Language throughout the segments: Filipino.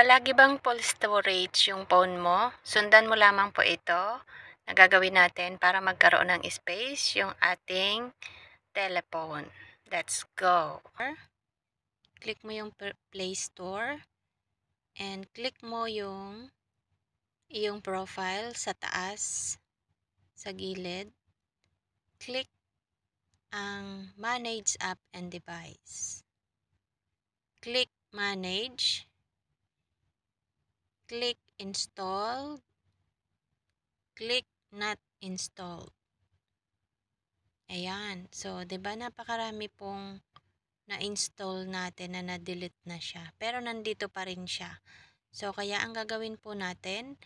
Palagi bang full storage yung phone mo? Sundan mo lamang po ito na gagawin natin para magkaroon ng space yung ating telephone. Let's go! Click mo yung Play Store and click mo yung iyong profile sa taas, sa gilid. Click ang Manage App and Device. Click Manage. Click Install. Click Not Installed. Ayan. So, 'di ba napakarami pong na-install natin na na-delete na siya. Pero nandito pa rin siya. So, kaya ang gagawin po natin,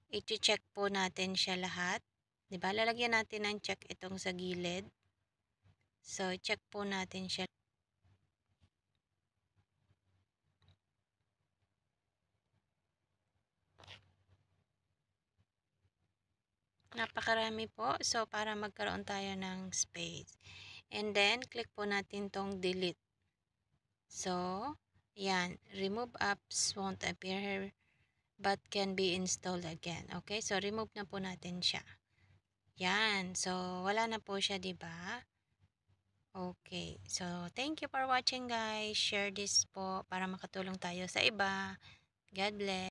i-check po natin siya lahat. 'Di ba? Lalagyan natin ng check itong sa gilid. So, check po natin siya. Napakarami po. So, para magkaroon tayo ng space. And then, click po natin tong delete. So, yan. Remove apps won't appear here but can be installed again. Okay? So, remove na po natin siya. Yan. So, wala na po siya, diba? Okay. So, thank you for watching, guys. Share this po para makatulong tayo sa iba. God bless.